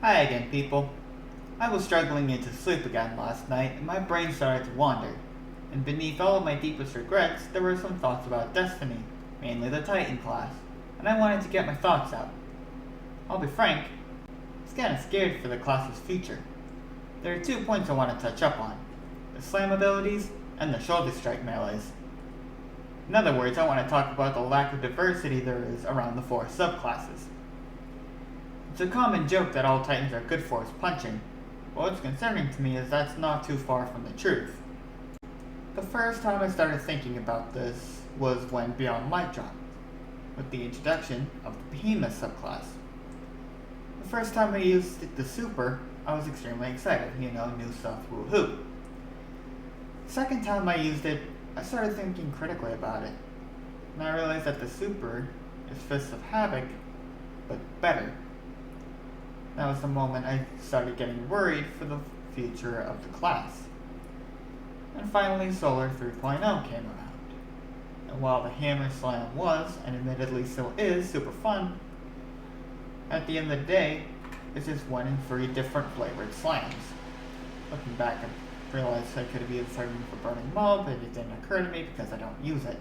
Hi again, people. I was struggling into sleep again last night, and my brain started to wander. And beneath all of my deepest regrets, there were some thoughts about Destiny, mainly the Titan class, and I wanted to get my thoughts out. I'll be frank, I was kinda scared for the class's future. There are 2 points I want to touch up on: the slam abilities and the shoulder strike melees. In other words, I want to talk about the lack of diversity there is around the 4 subclasses. It's a common joke that all Titans are good for is punching, but what's concerning to me is that's not too far from the truth. The first time I started thinking about this was when Beyond Light dropped, with the introduction of the Behemoth subclass. The first time I used the super, I was extremely excited, new stuff, woohoo. The second time I used it, I started thinking critically about it, and I realized that the super is Fists of Havoc, but better. That was the moment I started getting worried for the future of the class. And finally, Solar 3.0 came around. And while the Hammer Slam was, and admittedly still is, super fun, at the end of the day, it's just 1 in 3 different flavored slams. Looking back, I realized I could have used something for Burning Maul, but it didn't occur to me because I don't use it.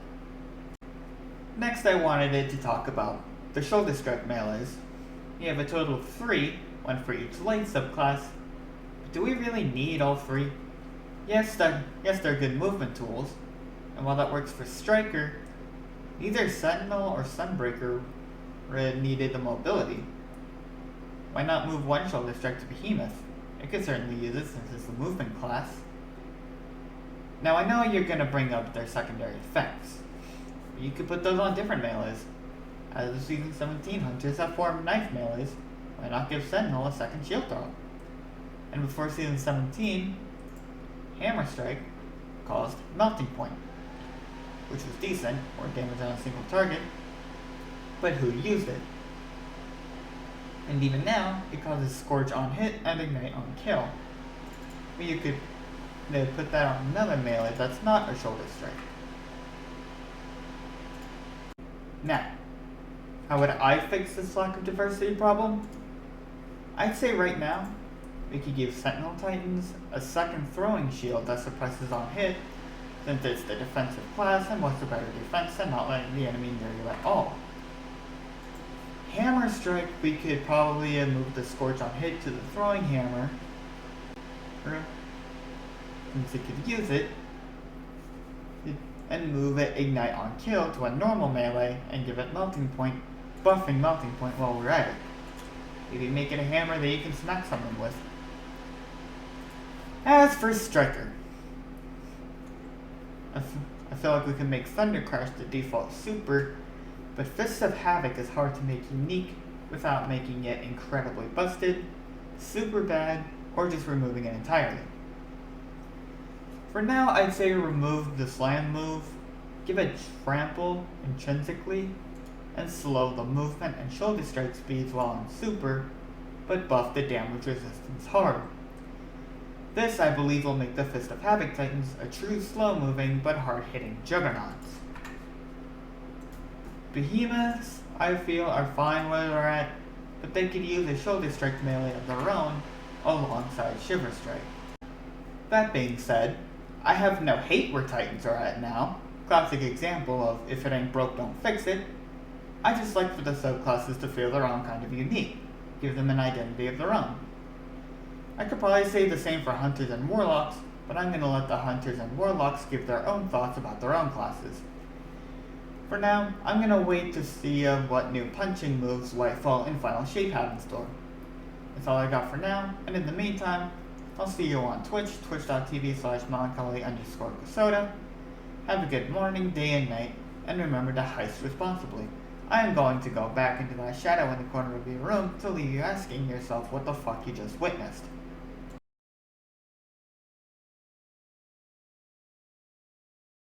Next, I wanted to talk about the shoulder strike melees. You have a total of 3, 1 for each light subclass, but do we really need all 3? Yes, they're good movement tools, and while that works for Striker, neither Sentinel or Sunbreaker needed the mobility. Why not move 1 shoulder strike to Behemoth? It could certainly use it since it's the movement class. Now I know you're going to bring up their secondary effects, but you could put those on different melees. As of Season 17, Hunters have 4 knife melees. Why not give Sentinel a second shield throw? And before Season 17, Hammer Strike caused Melting Point, which was decent, or damage on a single target, but who used it? And even now, it causes Scorch on hit and Ignite on kill. But you could put that on another melee that's not a shoulder strike. Now, how would I fix this lack of diversity problem? I'd say right now, we could give Sentinel Titans a second throwing shield that suppresses on hit, since it's the defensive class and wants a better defense and not letting the enemy near you at all. Hammer Strike, we could probably move the Scorch on hit to the throwing hammer, since it could use it, and move it Ignite on kill to a normal melee and give it Melting Point, buffing Melting Point while we're at it. Maybe make it a hammer that you can smack someone with. As for Striker, I feel like we can make Thunder Crash the default super, but Fists of Havoc is hard to make unique without making it incredibly busted, super bad, or just removing it entirely. For now, I'd say remove the slam move, give it trample intrinsically, and slow the movement and shoulder strike speeds while on super, but buff the damage resistance hard. This, I believe, will make the Fist of Havoc Titans a true slow-moving but hard-hitting juggernauts. Behemoths, I feel, are fine where they're at, but they could use a shoulder strike melee of their own alongside Shiver Strike. That being said, I have no hate where Titans are at now. Classic example of if it ain't broke, don't fix it. I just like for the subclasses to feel their own kind of unique, give them an identity of their own. I could probably say the same for Hunters and Warlocks, but I'm going to let the Hunters and Warlocks give their own thoughts about their own classes. For now, I'm going to wait to see what new punching moves Lightfall and Final Shape have in store. That's all I got for now, and in the meantime, I'll see you on Twitch, twitch.tv/melancholy_Casoda. Have a good morning, day, and night, and remember to heist responsibly. I am going to go back into that shadow in the corner of your room to leave you asking yourself what the fuck you just witnessed.